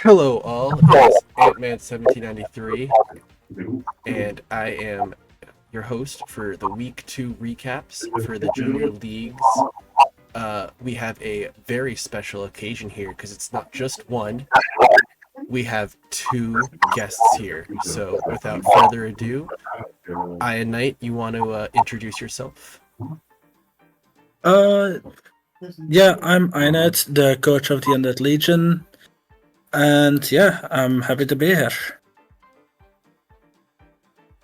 Hello, all. It is Ant-Man 1793, and I am your host for the Week 2 recaps for the Junior Leagues. We have a very special occasion here because it's not just one, we have two guests here. So, without further ado, Ionite, you want to introduce yourself? Uh, yeah, I'm Ionite, the coach of the Undead Legion, and yeah, I'm happy to be here.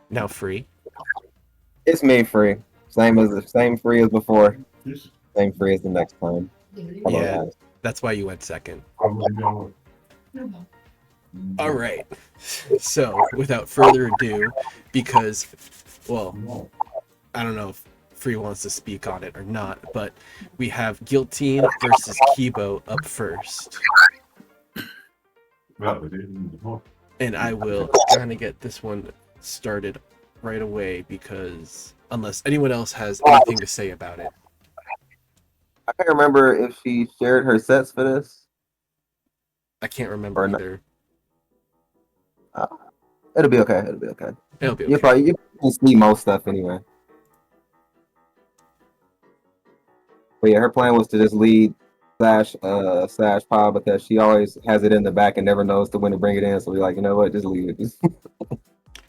Now, Free. It's me, Free. Same Free as before. Same Free as the next time. Hello, Yeah, guys. that's why you went second. All right. So, without further ado, because, well, I don't know if Free wants to speak on it or not, but we have Guillotine versus Kibo up first. And I will kind of get this one started right away because unless anyone else has anything to say about it. I can't remember if she shared her sets for this. I can't remember Or not. either. It'll be okay. It'll be okay. It'll be You okay. can see most stuff anyway. But yeah, her plan was to just lead Slash Pod because she always has it in the back and never knows to when to bring it in. So we're like, you know what, just leave it.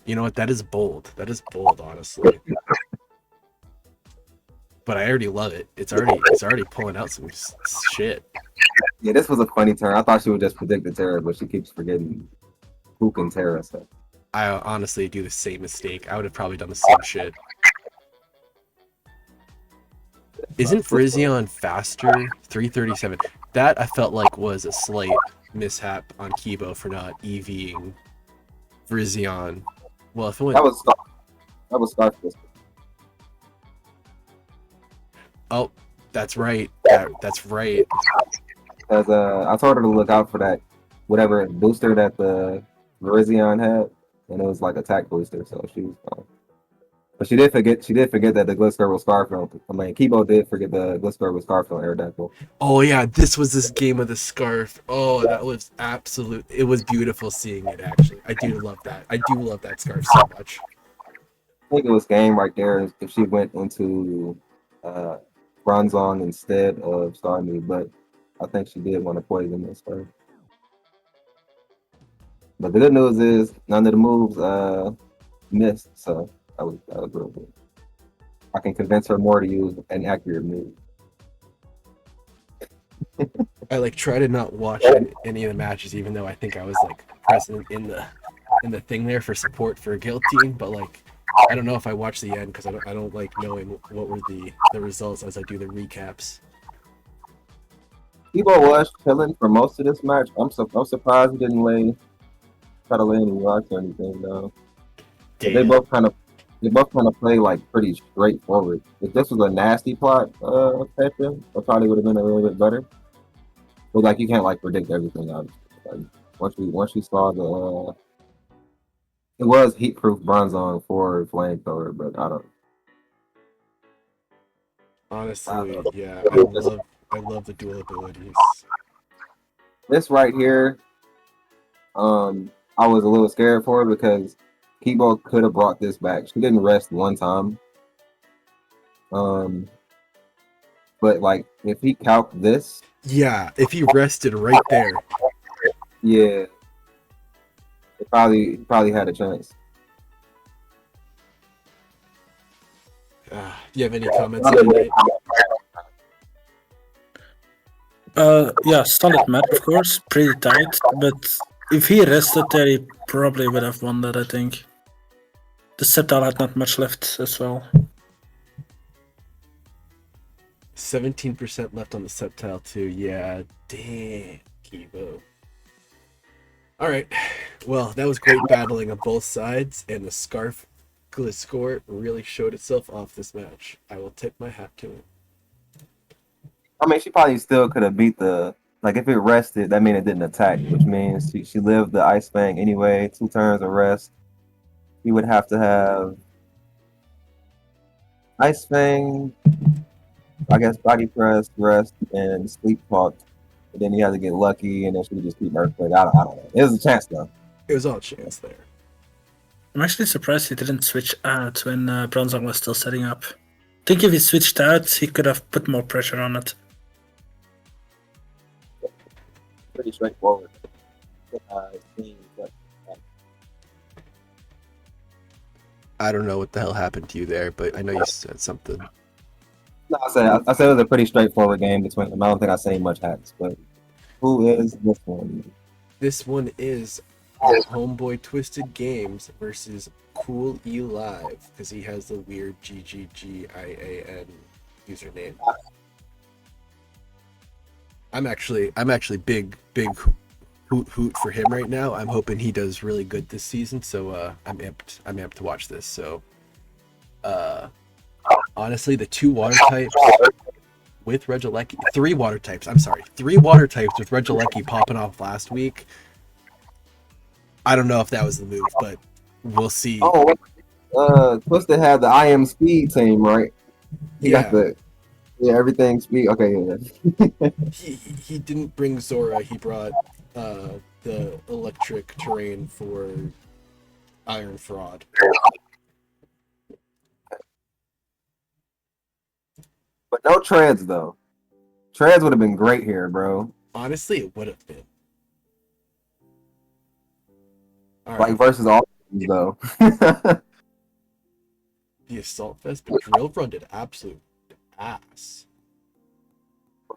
You know what? That is bold. That is bold, honestly. But I already love it. It's already pulling out some shit. Yeah, this was a funny turn. I thought she would just predict the Terra, but she keeps forgetting who can Terra. So I honestly do the same mistake. I would have probably done the same shit. Isn't Frizion faster? 337. That I felt like was a slight mishap on Kibo for not EVing Frizion. Well, if it went... that was Scarface. Oh, that's right. That's right. Because I told her to look out for that whatever booster that the Virizion had, and it was like attack booster, so she was fine. But she did forget that the Gliscor was Scarfield. I mean, Kibo did forget the Gliscor was Scarfield Aerodactyl. Oh yeah, this was this game of the scarf. Oh, that was absolute. It was beautiful seeing it. Actually, I do love that. I do love that scarf so much. I think it was game right there if she went into Bronzong instead of Starmie, but I think she did want to poison this first. But the good news is none of the moves missed, so that was real good. I can convince her more to use an accurate move. I like try to not watch any of the matches, even though I think I was like present in the thing there for support for Guillotine, but like I don't know if I watched the end because I don't like knowing what were the results as I do the recaps. Kibo was chilling for most of this match. I'm surprised he didn't try to lay any rocks or anything though. They both kind of play like pretty straightforward. If this was a nasty plot session, it probably would have been a little bit better. But like you can't like predict everything obviously. Like, once we saw the it was heat proof Bronzong for flamethrower, but I don't. Honestly, yeah, I love the dual abilities. This right here, I was a little scared for because Kibo could have brought this back. She didn't rest one time. But like if he calced this, yeah, if he rested right there, yeah, he probably had a chance. Do you have any comments on it? Yeah, solid match, of course, pretty tight, but if he rested there, he probably would have won that, I think. The Sceptile had not much left as well. 17% left on the Sceptile too. Yeah, damn, Kibo. All right, well, that was great battling on both sides, and the Scarf Gliscor really showed itself off this match. I will tip my hat to it. I mean, she probably still could have beat the like if it rested, that means it didn't attack, which means she lived the Ice Fang anyway. 2 turns of rest. He would have to have Ice Fang, I guess Body Press, Rest, and Sleep Talk And then he had to get lucky, and then she just keep earthquake. I don't know. There's a chance though. It was all chance there. I'm actually surprised he didn't switch out when Bronzong was still setting up. I think if he switched out, he could have put more pressure on it. Pretty straightforward. I don't know what the hell happened to you there, but I know you said something. No, I said it was a pretty straightforward game between them. I don't think I say much hacks, but who is this one? This one is our homeboy Twisted Games versus Cool E Live because he has the weird GGGIAN username. I'm actually big hoot for him right now. I'm hoping he does really good this season, so I'm amped to watch this. So honestly, the 2 water types with Regieleki, 3 water types. I'm sorry, 3 water types with Regieleki popping off last week. I don't know if that was the move, but we'll see. Oh, Twisted had the I Am Speed team, right? He got the everything speed. Okay, yeah. He didn't bring Zora. He brought the electric terrain for Iron Fraud. But no treads though. Treads would have been great here, bro. Honestly, it would have been. All Like right. versus all though. The Assault Fest, but Drill Run did absolute ass.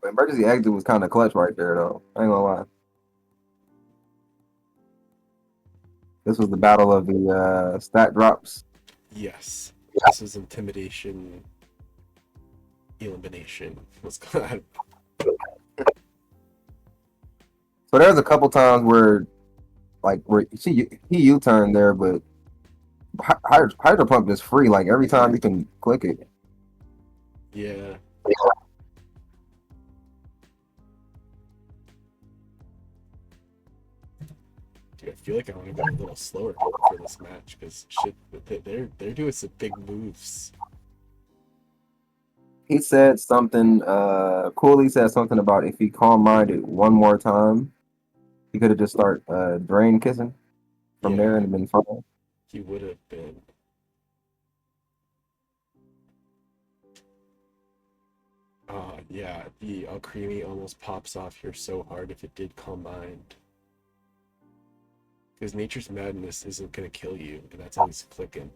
Emergency exit was kind of clutch right there, though. I ain't gonna lie. This was the battle of the stat drops. Yes. This was intimidation, elimination. What's going on? So there's a couple times where he U-turned there, but Hydro Pump is free. Like every time you can click it. Yeah. Dude, I feel like I want to go a little slower for this match because shit, they're doing some big moves. He said something. Cooley said something about if he calm-minded one more time, he could have just start drain kissing from there and been fine. He would have been. Yeah, the Creamy almost pops off here so hard if it did calm mind. Because Nature's Madness isn't going to kill you, and that's how he's clicking.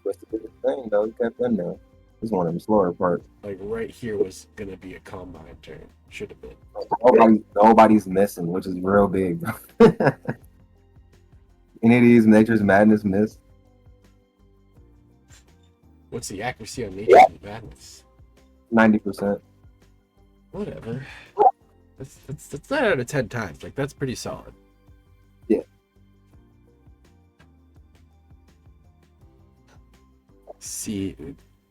That's the biggest thing, though. He kept in there. This is one of the slower parts. Like, right here was going to be a calm mind turn. Should have been. Nobody's missing, which is real big. Any of these Nature's Madness missed? What's the accuracy on Nature's Madness? 90%. Whatever. That's 9 out of 10 times. Like, that's pretty solid. Yeah. See,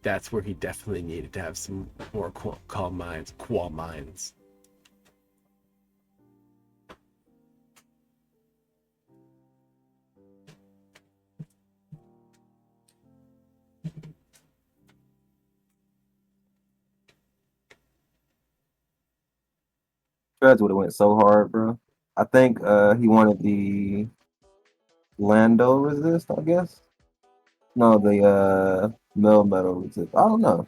that's where he definitely needed to have some more calm minds. Treads would have went so hard, bro. I think he wanted the Lando resist, I guess. No, the Mill Metal resist. I don't know.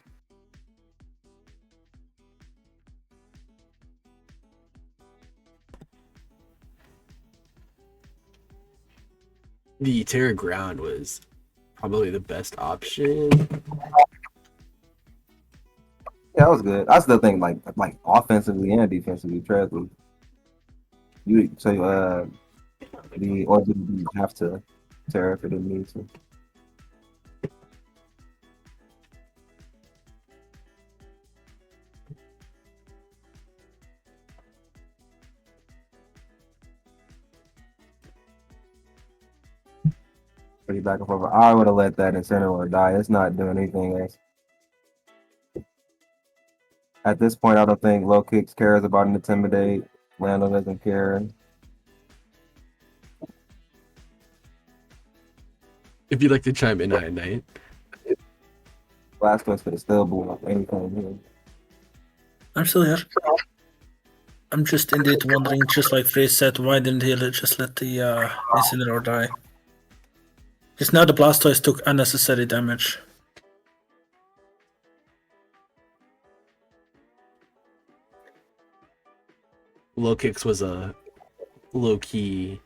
The Terra Ground was probably the best option. Yeah, that was good. I still think like offensively and defensively, Treads was did you have to Terra if it didn't need to. Pretty back and forth. I would have let that Incineroar die. It's not doing anything else. At this point, I don't think Low Kicks cares about an Intimidate. Lando doesn't care. If you'd like to chime in, Ionite. Last one's for the stubborn of anything here. I'm still here. I'm just indeed wondering, just like Frey said, why didn't he just let the Incineroar die? Because now the Blastoise took unnecessary damage. Low Kicks was a low-key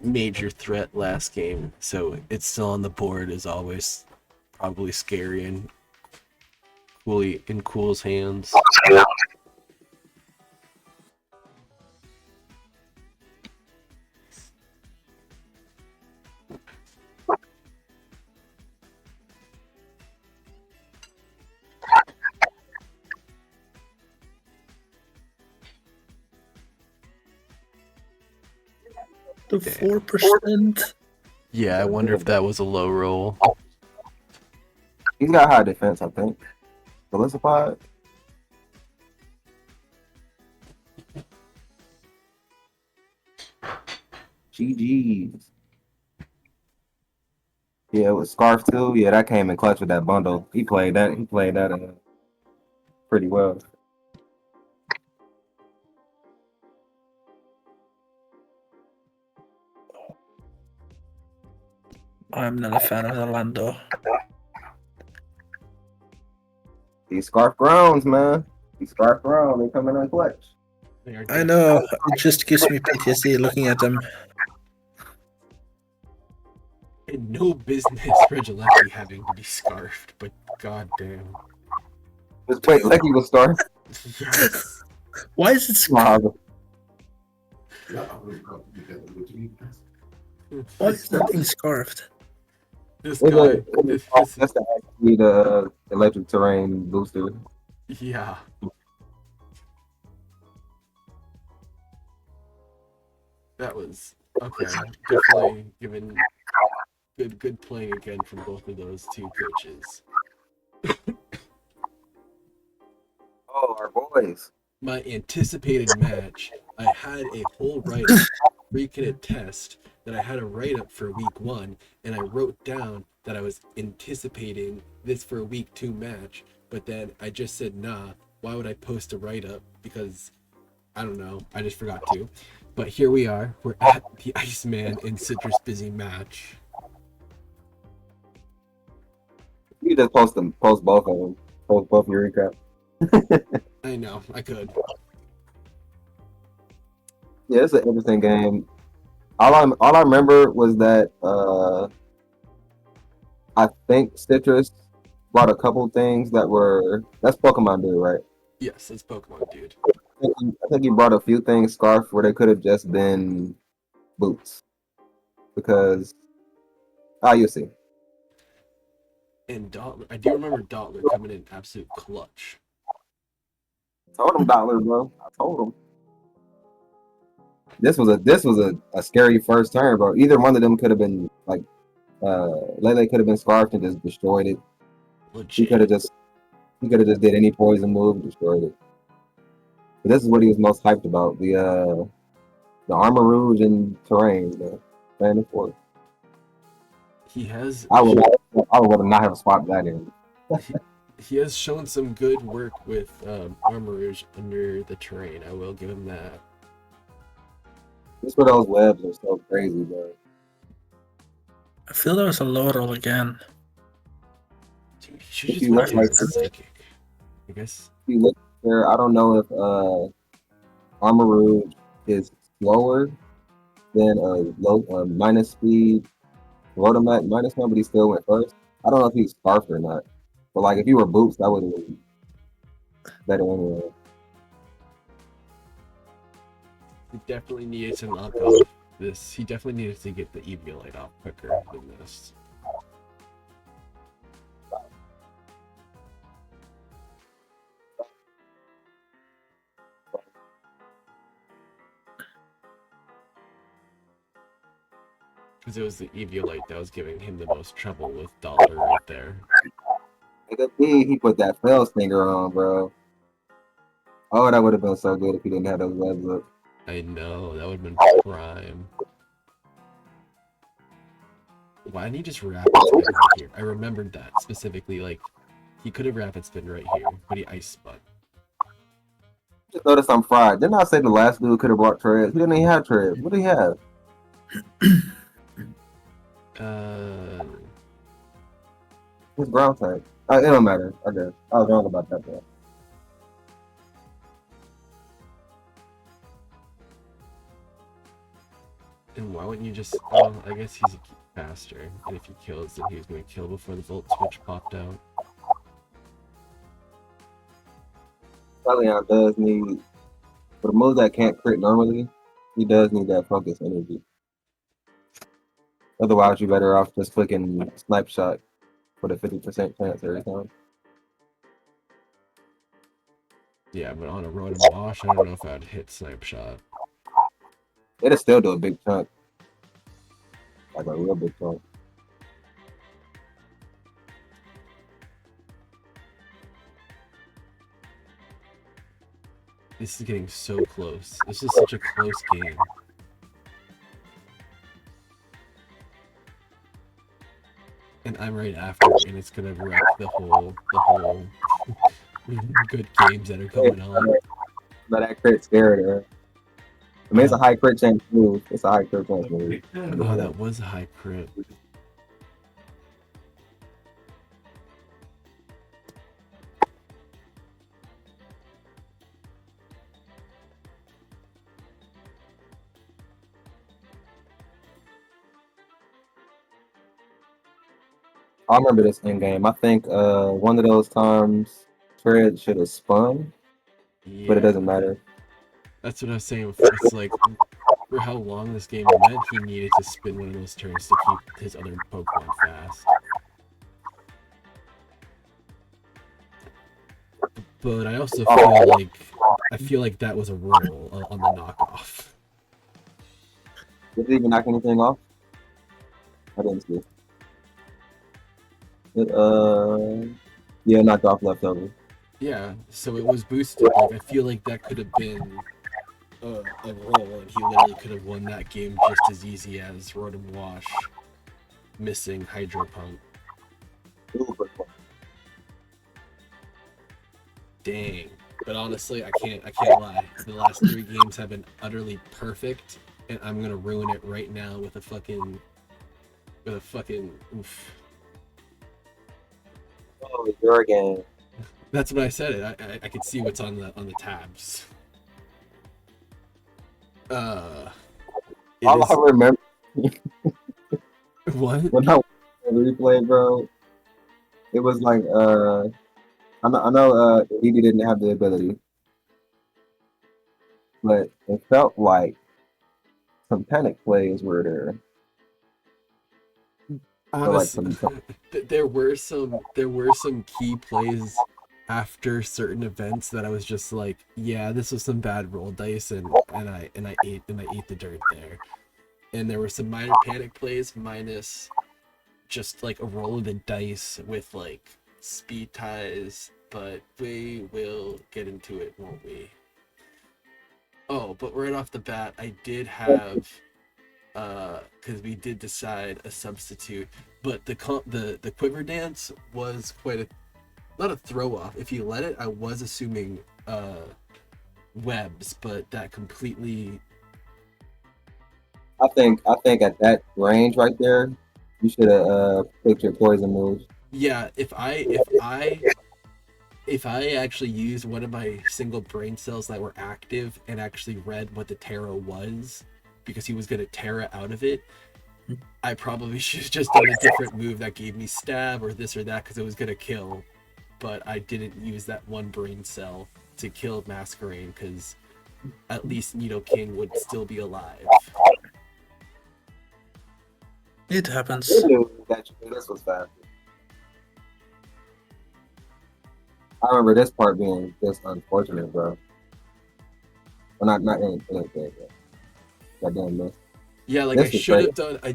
major threat last game, so it's still on the board is always probably scary and in Cool's hands. The 4%. Yeah, I wonder if that was a low roll. He's got high defense, I think. Felicipod. GG's. Yeah, with Scarf too. Yeah, that came in clutch with that bundle. He played that. Pretty well. I'm not a fan of Orlando. These Scarf Browns, man. These Scarf Browns, they coming in clutch. I know, it just gives me PTSD looking at them. And no business Regieleki having to be scarfed, but goddamn. Wait, Lecky was Scarf? Yes. Why is it Wow. Why is that thing scarfed? This guy. That's the electric terrain booster. Yeah. That was okay. Definitely given good playing again from both of those two coaches. Oh, our boys. My anticipated match, I had a whole write-up, freaking attest that I had a write-up for week 1, and I wrote down that I was anticipating this for a week 2 match, but then I just said, nah, why would I post a write-up? Because, I don't know, I just forgot to. But here we are, we're at the Iceman and Citrus Busy match. You just post both of them. Post both your recap. I know, I could. Yeah, it's an interesting game. All I remember was that I think Citrus brought a couple things that's Pokemon Dude, right? Yes, it's Pokemon Dude. I think he brought a few things Scarf where they could have just been boots. Because you see. And Dottler, I do remember Dottler coming in absolute clutch. Told him Dollar, bro. I told him. This was a scary first turn, bro. Either one of them could have been like Lele could have been scarfed and just destroyed it. Legit. He could have just did any poison move and destroyed it. But this is what he was most hyped about. The Armor Rouge and terrain, the Fan Force. He has I would not have spotted that in. he has shown some good work with Armor Rouge under the terrain. I will give him that. Just for those webs are so crazy, bro. I feel there was a low roll again. Dude, he should just went like psychic. I guess. If you look there, I don't know if Armor Rouge is slower than low minus speed Rotomat minus one, but he still went first. I don't know if he's scarfed or not. But like if you were boots, that would have been better anyway. He definitely needed to knock off this. He definitely needed to get the Eviolite off quicker than this. Because it was the Eviolite that was giving him the most trouble with Dollar right there. It could be he put that fell stinger on, bro. Oh, that would have been so good if he didn't have those webs up. I know, that would have been prime. Why didn't he just rapid spin right here? I remembered that specifically. Like, he could have rapid spin right here, but he ice spun. Just noticed I'm fried. Didn't I say the last dude could have brought treads? He didn't even have treads. What do he have? His ground type. It don't matter. I guess I was wrong about that. Though. And why wouldn't you just? Well, I guess he's faster, and if he kills, then he was going to kill before the volt switch popped out. Leon does need, for the moves that can't crit normally, he does need that focus energy. Otherwise, you're better off just clicking snipe shot for the 50% chance every time. Yeah, but on a road and wash, I don't know if I'd hit snipe shot. It'll still do a big chunk. Like a real big chunk. This is getting so close. This is such a close game. And I'm right after, and it's gonna wreck the whole good games that are going on. But that crit scared her. I mean, it's a high crit chance move. It's a high crit chance move. Oh, that was a high crit. I remember this in game. I think one of those times Fred should have spun, Yeah, but it doesn't matter. That's what I was saying. It's like, for how long this game went, he needed to spin one of those turns to keep his other Pokemon fast. But I also feel like that was a roll on the knockoff. Did it even knock anything off? I didn't see. It yeah, knocked off leftover. Yeah, so it was boosted. Like, I feel like that could have been a roll, and he literally could have won that game just as easy as Rotom Wash missing Hydro Pump. Dang. But honestly, I can't lie. The last 3 games have been utterly perfect, and I'm gonna ruin it right now with a fucking oof. Oh, your game. That's what I said. I could see what's on the tabs. All I remember what? when I watched the replay, bro, it was like I know Edie didn't have the ability, but it felt like some panic plays were there. Honestly, there were some key plays after certain events that I was just like, yeah, this was some bad roll dice, and I ate the dirt there. And there were some minor panic plays minus just like a roll of the dice with like speed ties, but we will get into it, won't we? Oh, but right off the bat, I did have because we did decide a substitute, but the quiver dance was quite a not a throw off. If you let it, I was assuming webs, but that completely. I think at that range right there, you should have picked your poison moves. Yeah, if I actually used one of my single brain cells that were active and actually read what the Terra was, because he was going to Terra out of it, I probably should have just done a different move that gave me stab or this or that because it was going to kill. But I didn't use that one brain cell to kill Masquerain because at least Nidoking would still be alive. It happens. You knew that this was fast. I remember this part being just unfortunate, bro. Well, not anything. That damn miss. Yeah, like I should have done. I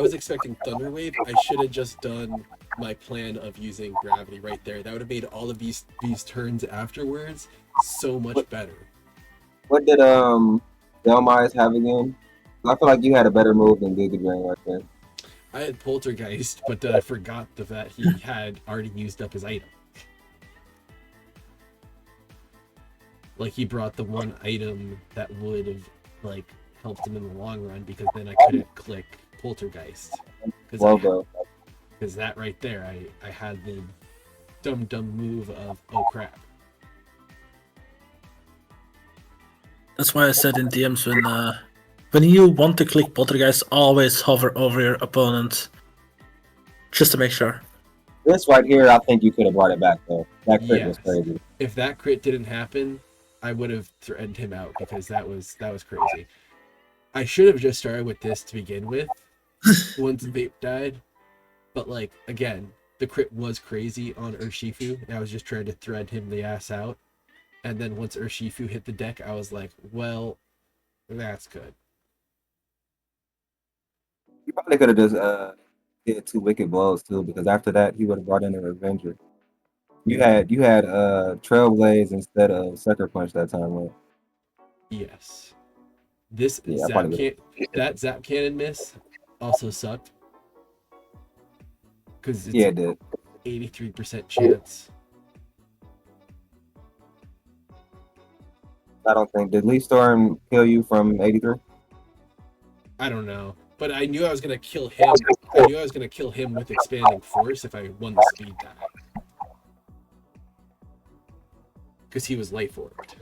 was expecting Thunder Wave. I should have just done my plan of using Gravity right there. That would have made all of these turns afterwards so much better. What did Delmise have again? I feel like you had a better move than Giga Drain right there. I had Poltergeist, but then I forgot that he had already used up his item. Like, he brought the one item that would have, like, helped him in the long run, because then I couldn't click Poltergeist. Logo. Because that right there, I had the dumb move of, oh crap. That's why I said in DMs when you want to click Poltergeist, always hover over your opponent, just to make sure. This right here, I think you could have brought it back though. That crit was Yes. crazy. If that crit didn't happen, I would have threatened him out, because that was crazy. I should have just started with this to begin with, once Vape died. But, like, again, the crit was crazy on Urshifu, and I was just trying to thread him the ass out. And then once Urshifu hit the deck, I was like, well, that's good. You probably could have just did 2 wicked blows too, because after that he would have brought in a Revenger. You had Trailblaze instead of Sucker Punch that time, right? Yes. This Yeah, that Zap Cannon miss also sucked. Because it's it did. 83% chance. I don't think did Lee Storm kill you from 83? I don't know. But I knew I was gonna kill him. I knew I was gonna kill him with expanding force if I won the speed die. Because he was light forked.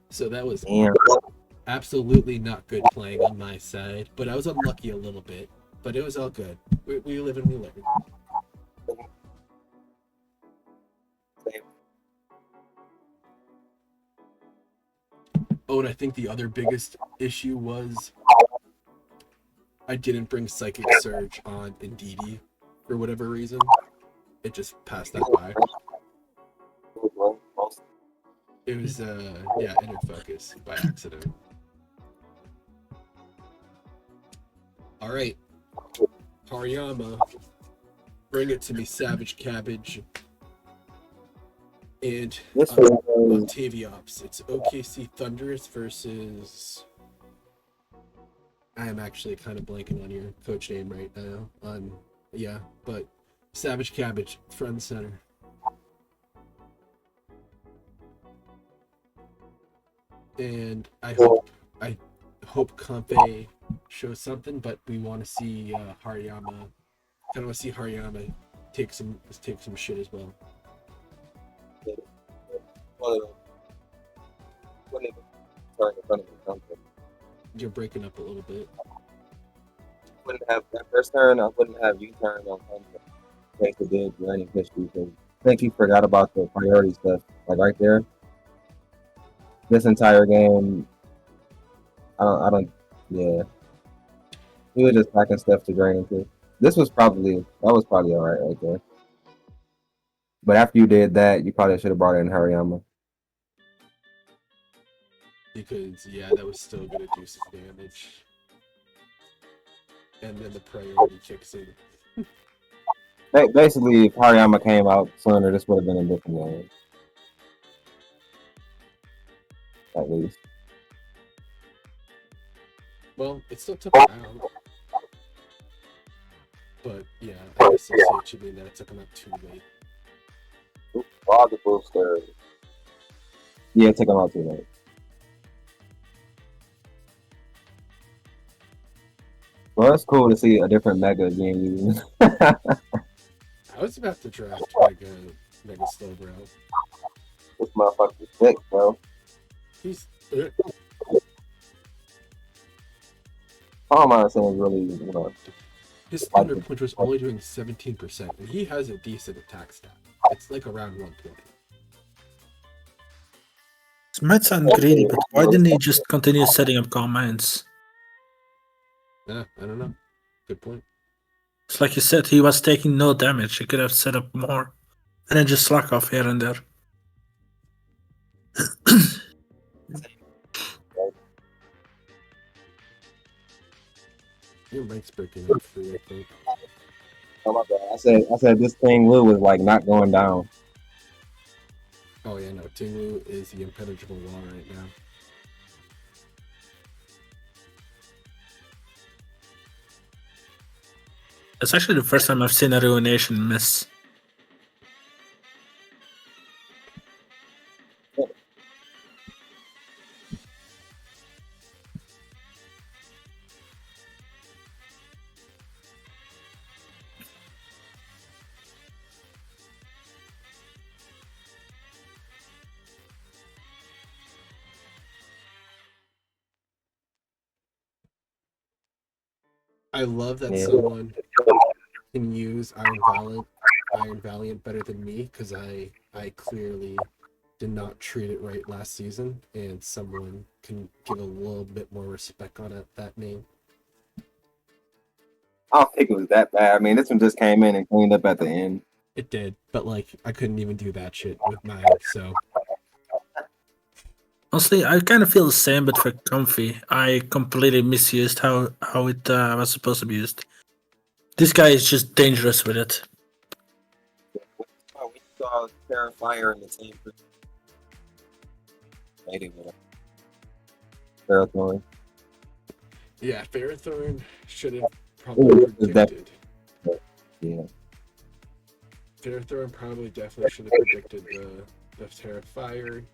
So that was absolutely not good playing on my side, but I was unlucky a little bit. But it was all good. We live and we learn. Oh, and I think the other biggest issue was I didn't bring Psychic Surge on Indeedee for whatever reason. It just passed that by. It was Inner Focus by accident. Alright. Hariyama. Bring it to me, Savage Cabbage. And Octaviops. It's OKC Thunderous versus... I am actually kind of blanking on your coach name right now. But Savage Cabbage, front and center. And I hope Kampe shows something, but we want to see Hariyama. Kind of want to see Hariyama take some shit as well. You're breaking up a little bit. Wouldn't have that first turn. I wouldn't have U-turn on contact. Take the big running history because I think he forgot about the priority stuff. Like right there, this entire game, I don't. Yeah, he was just packing stuff to drain into. That was probably all right there. But after you did that, you probably should have brought in Hariyama. Because that was still gonna do some damage. And then the priority kicks in. Basically, if Hariyama came out sooner, this would have been a different game. At least. Well, it still took him out. But yeah, I guess what you mean that it took him out too late. The booster. Yeah, it took him out too late. Well, it's cool to see a different mega being used. I was about to draft Mega Slowbro. This motherfucker's sick, bro. He's. All I'm saying is really, His Thunder Punch was only doing 17%, and he has a decent attack stat. It's like around 120. This might sound greedy, but why didn't he just continue setting up calm minds? I don't know. Good point. It's like you said, he was taking no damage. He could have set up more. And then just slack off here and there. Your mic's breaking up for you, I think. Oh my bad. I said this thing Wu was like not going down. Oh yeah, no, Tinglu is the impenetrable wall right now. It's actually the first time I've seen a Ruination miss. I love that Yeah. someone can use Iron Valiant better than me, because I clearly did not treat it right last season, and someone can give a little bit more respect on it, that name. I don't think it was that bad. I mean, this one just came in and cleaned up at the end. It did, but like I couldn't even do that shit with mine, so Honestly, I kind of feel the same, but for Comfy, I completely misused how it was supposed to be used. This guy is just dangerous with it. Oh, we saw Terrifier in the same meeting with Ferrothorn. yeah, Ferrothorn should have probably predicted. Yeah. Ferrothorn probably definitely should have predicted the Terrifier.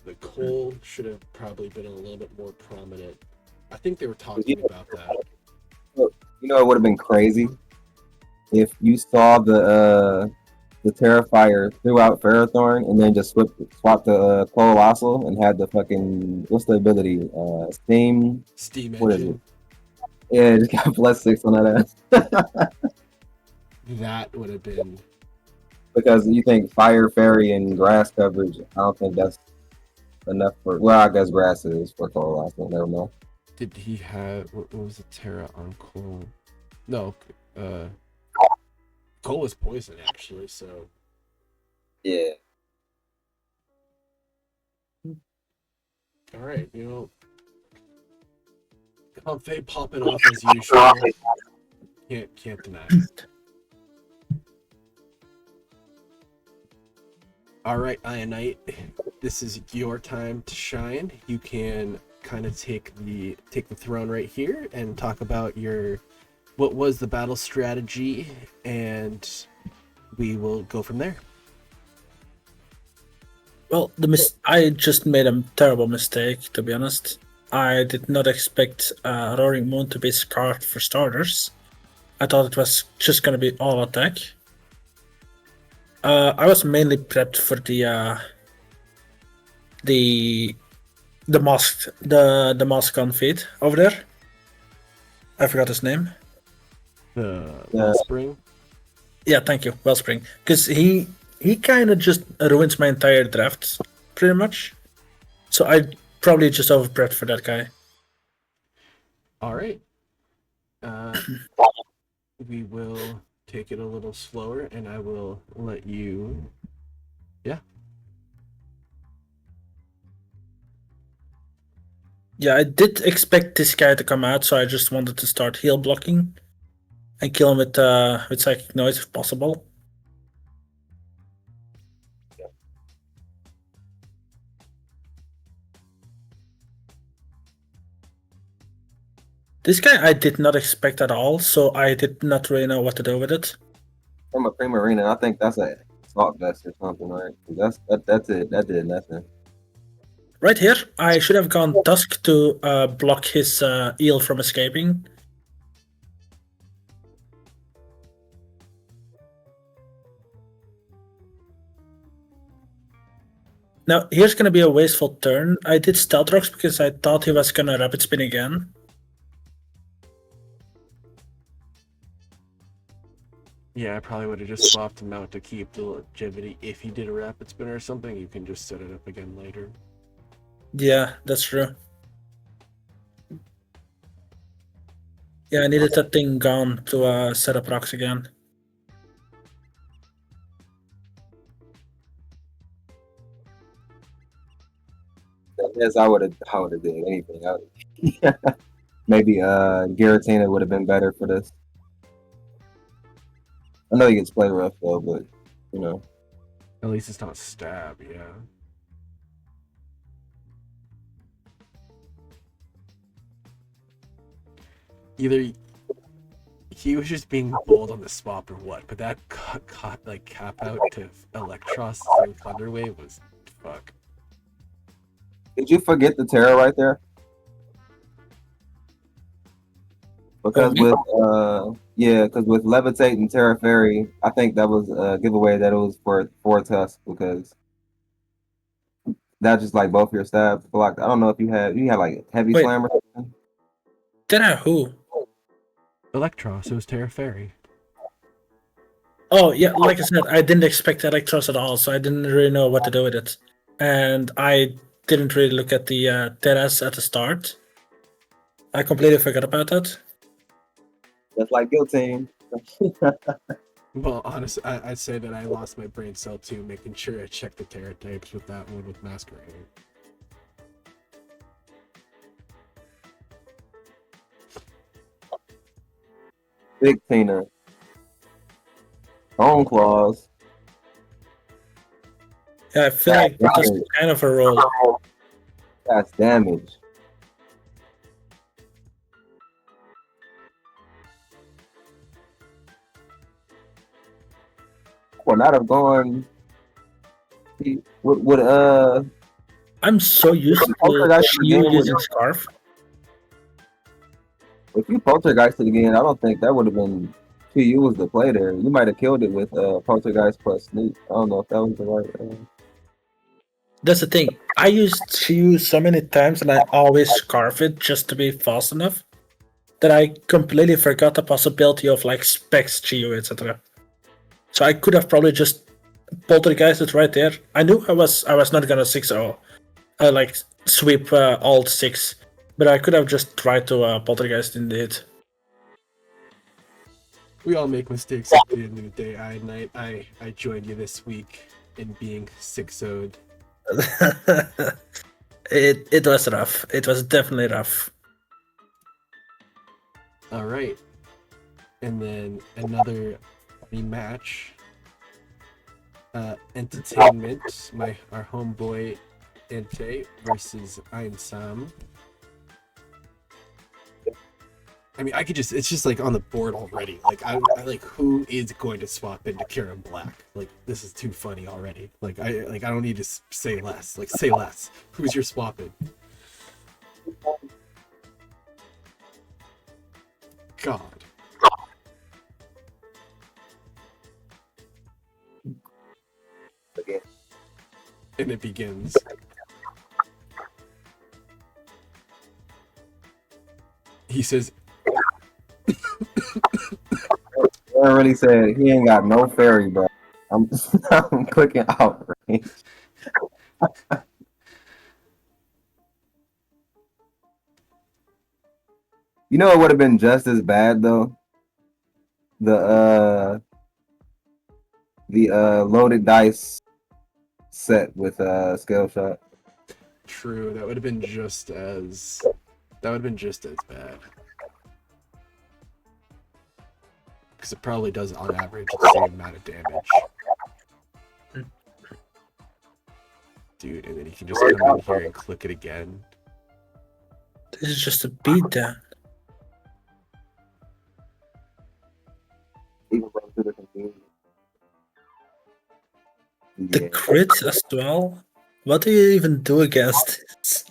The Coal should have probably been a little bit more prominent. I think they were talking about that. You know, it would have been crazy if you saw the Terrifier threw out Ferrothorn and then just swapped the Colossal and had the fucking what's the ability? Steam. Steam What is it? Engine. Yeah, just got +6 on that ass. That would have been Because you think Fire, Fairy, and Grass coverage, I don't think that's enough for. Well, I guess Grass is for Colossal. Never know. Did he have what was the Terra on Coal? No, Coal was poison actually, so Yeah. alright, you know, Comfey popping off as usual. Can't deny. Alright, Ionite, this is your time to shine. You can kind of take the throne right here and talk about what was the battle strategy, and we will go from there. Well, I just made a terrible mistake, to be honest. I did not expect Roaring Moon to be scarred for starters. I thought it was just going to be all attack. I was mainly prepped for the mask on feed over there. I forgot his name. Wellspring. Yeah, thank you, Wellspring. Because he kind of just ruins my entire draft, pretty much. So I probably just overprepped for that guy. All right. We will take it a little slower, and I will let you. Yeah. Yeah, I did expect this guy to come out, so I just wanted to start heal blocking and kill him with Psychic Noise if possible. This guy I did not expect at all, so I did not really know what to do with it. From a Primarina, I think that's a Salt Vest or something, right? That's it. That did nothing. Right here, I should have gone Tusk to block his eel from escaping. Now, here's going to be a wasteful turn. I did Stealth Rocks because I thought he was going to Rapid Spin again. Yeah, I probably would have just swapped him out to keep the longevity. If he did a Rapid Spinner or something, you can just set it up again later. Yeah, that's true. Yeah, I needed that thing gone to set up rocks again. Yes, I would have did anything. Maybe Giratina would have been better for this. know he gets play rough though, but you know. At least it's not stab, yeah. Either he was just being bold on the spot or what, but that like cap out to Electros through Thunderwave was fuck. Did you forget the Terra right there? Because with because with Levitate and Terra Fairy, I think that was a giveaway that it was for Tusk because that just like both your stabs blocked. I don't know if you had like heavy Wait. slam or something. Did I who? Electros, it was Terra Fairy. Oh yeah, like I said, I didn't expect Electros at all, so I didn't really know what to do with it, and I didn't really look at the terrace at the start. I completely forgot about that. Just like Guillotine. Well, honestly, I'd say that I lost my brain cell too, making sure I checked the Terra types with that one with Masquerade. Big Tina. Bone Claws. Yeah, I feel like that was kind of a roll. That's damage. Would not have gone. Would I'm so used to Shiyu using Scarf. If you poltergeisted again, I don't think that would have been you was the play there. You might have killed it with poltergeist plus sneak. I don't know if that was the right. That's the thing. I used Shiyu so many times and I always Scarf it just to be fast enough that I completely forgot the possibility of like Specs Shiyu, etc. So I could have probably just poltergeisted right there. I knew I was not gonna 6-0, like sweep alt 6, but I could have just tried to poltergeist indeed. We all make mistakes at the end of the day. Ionite, I joined you this week in being 6-0'd. It was rough. It was definitely rough. All right, and then another rematch. Entertainment, our homeboy Ente versus Ein Sam. I mean, it's just like on the board already. Like, I like, who is going to swap into Kieran Black? Like, this is too funny already. Like, I don't need to say less. Like, say less. Who's your swapping? God. And it begins. He says, I really said he ain't got no fairy, bro. I'm I'm clicking out. Right? You know, it would have been just as bad though. The loaded dice set with scale shot. true, that would have been just as bad. Because it probably does on average the same amount of damage. Dude, and then you can just come in here and click it again. This is just a beatdown. The crit as well? What do you even do against this?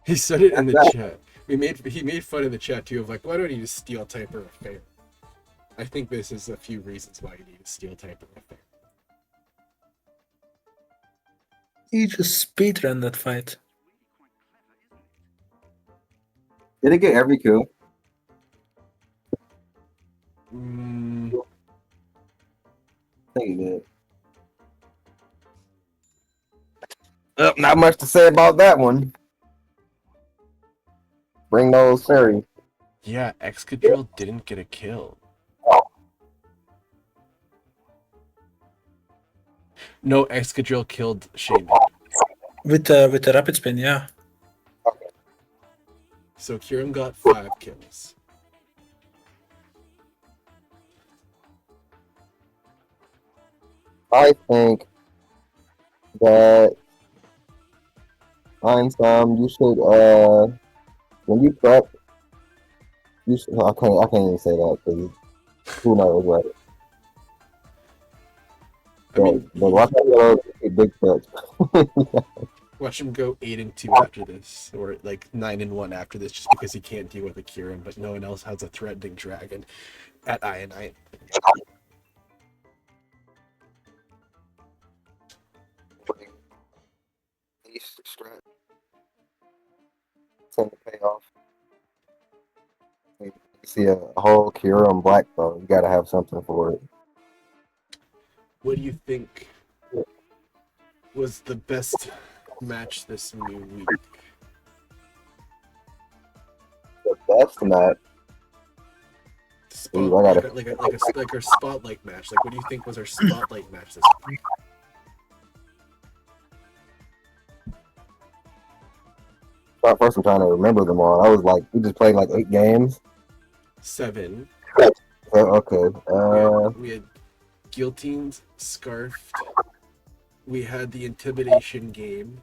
He said it in the chat. He made fun in the chat too of like, why do I need a steel type or a fair? I think this is a few reasons why you need a steel type or a fair. He just speedrun that fight. Did it get every kill? Mm, I think he did. Not much to say about that one. Bring those fairies. yeah, Excadrill didn't get a kill. No, Excadrill killed Shaman. With the rapid spin, yeah. So Kieran got 5 kills. I think that Einstein, you should when you prep, you should. I can't even say that because who knows, right? I mean, But watch out for those big preps. watch him go 8-2 after this, or like 9-1 after this, just because he can't deal with a Kieran, but no one else has a threatening dragon at Ionite. East strat tend to pay off. You see a whole Kira on black though, you gotta have something for it. What do you think was the best match this new week? The best match. Spot, Ooh, I gotta- like our spotlight match. Like, what do you think was our spotlight match this week? First, I'm trying to remember them all. I was like, we just played like 8 games. 7. Okay. We had Guillotines, Scarfed. We had the Intimidation game.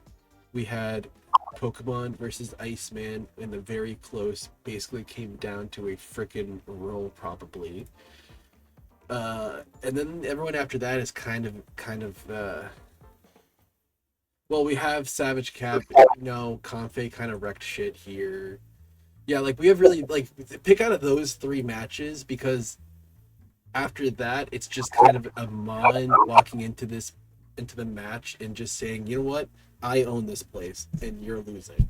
We had Pokemon versus Iceman in the very close. Basically came down to a freaking roll, probably. And then everyone after that is kind of. Well, we have Savage Cap. No, Confe kind of wrecked shit here. Yeah, like we have really like pick out of those 3 matches, because after that it's just kind of a mind walking into the match and just saying, you know what, I own this place and you're losing.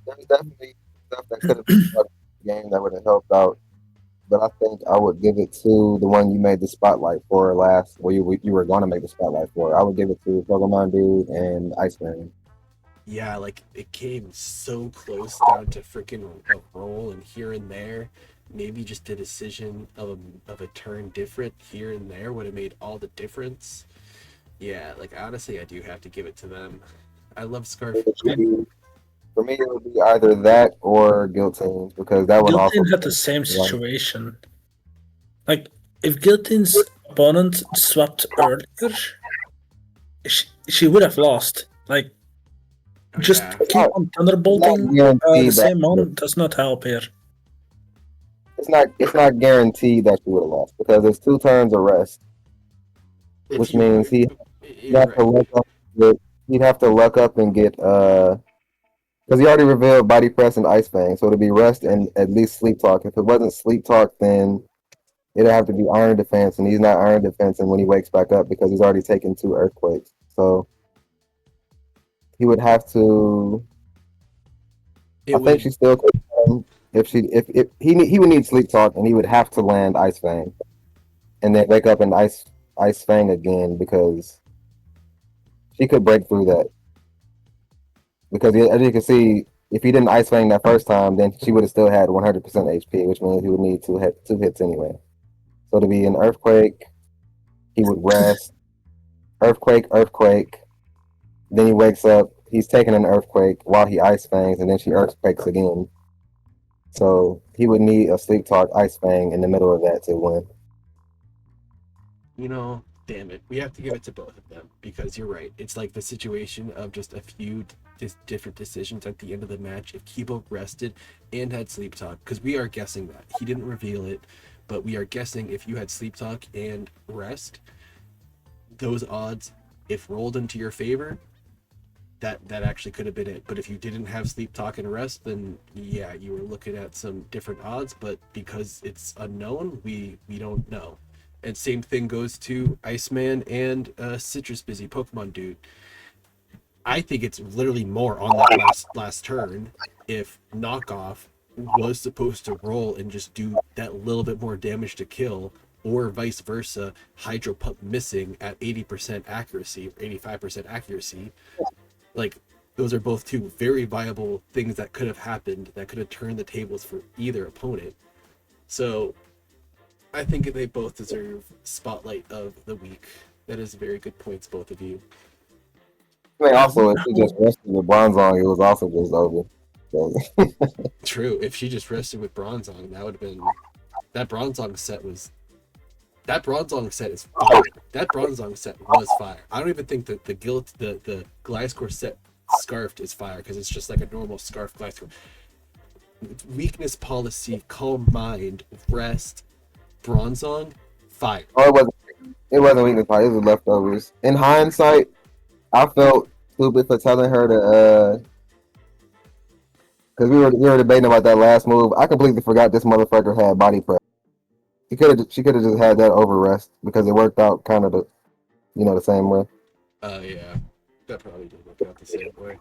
There's definitely stuff that could have been part of the game that would have helped out. But I think I would give it to the one you made the spotlight for last, or you were going to make the spotlight for. I would give it to Pokemon Dude and Iceman. Yeah, like it came so close down to freaking a roll, and here and there, maybe just a decision of a turn different here and there would have made all the difference. Yeah, like honestly, I do have to give it to them. I love Scarf. For me, it would be either that or Guillotines, because that one also Guillotine had the same situation. Like, if Guillotine's opponent swapped earlier, she would have lost. Like, just keep on thunderbolting the same one does not help here. It's not guaranteed that you would have lost, because it's 2 turns of rest, which means he'd have to luck up and get because he already revealed Body Press and Ice Fang, so it'd be rest and at least Sleep Talk. If it wasn't Sleep Talk, then it'd have to be Iron Defense, and he's not Iron Defense, and when he wakes back up, because he's already taken 2 Earthquakes, so he would have to. I think she still could. If he would need Sleep Talk, and he would have to land Ice Fang, and then wake up and Ice Fang again, because she could break through that. Because as you can see, if he didn't Ice Fang that first time, then she would have still had 100% HP, which means he would need 2 hits anyway. So to be an Earthquake, he would rest. Earthquake. Then he wakes up. He's taking an Earthquake while he Ice Fangs, and then she Earthquakes again. So he would need a Sleep Talk Ice Fang in the middle of that to win. You know, damn it. We have to give it to both of them, because you're right. It's like the situation of just a few different decisions at the end of the match. If Kibo rested and had Sleep Talk, because we are guessing that. He didn't reveal it, but we are guessing if you had Sleep Talk and rest, those odds, if rolled into your favor, that actually could have been it. But if you didn't have Sleep Talk and rest, then yeah, you were looking at some different odds, but because it's unknown, we don't know. And same thing goes to Iceman and Citrus Busy Pokemon Dude. I think it's literally more on that last turn if Knockoff was supposed to roll and just do that little bit more damage to kill, or vice versa, Hydro Pump missing at 80% accuracy, 85% accuracy. Like, those are both 2 very viable things that could have happened, that could have turned the tables for either opponent. So I think they both deserve spotlight of the week. That is very good points, both of you. I mean, also, if he just rested with Bronzong, it was also just over. So. True. If she just rested with Bronzong, that would have been... That Bronzong set was That Bronzong set is fire. That Bronzong set was fire. I don't even think that the Gliscor set Scarfed is fire because it's just like a normal Scarf Gliscor. Weakness policy, calm mind, rest, Bronzong, fire. Oh, it wasn't weakness policy. It was leftovers. In hindsight, I felt stupid for telling her to because we were debating about that last move. I completely forgot this motherfucker had body press. She could have just had that over rest because it worked out kind of the same way. Yeah, that probably did work out the same way.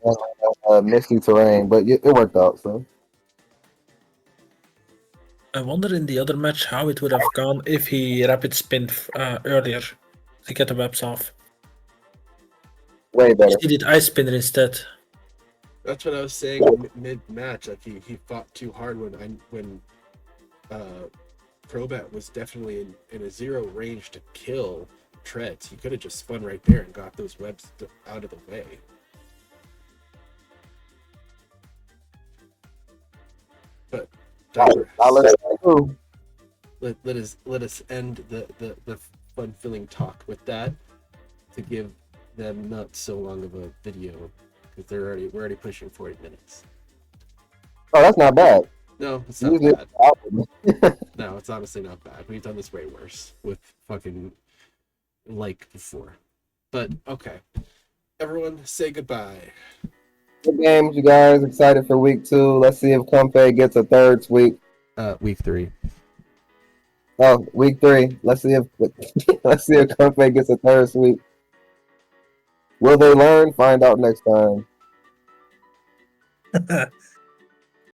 Misty terrain, but it worked out. So I wonder in the other match how it would have gone if he rapid spin earlier to get the webs off. way better. He did ice spinner instead. That's what I was saying mid match. Like he fought too hard when Crobat was definitely in a zero range to kill Treads. He could have just spun right there and got those webs out of the way. But let us end the fun-filling talk with that to give them not so long of a video because we're already pushing 40 minutes. Oh, that's not bad. No, it's not Usually bad. No, it's honestly not bad. We've done this way worse with fucking like before. But okay, everyone, say goodbye. Good games, you guys. Excited for week 2. Let's see if Comfey gets a third sweep. Week 3. Oh, week 3. Let's see if Comfey gets a third sweep. Will they learn? Find out next time.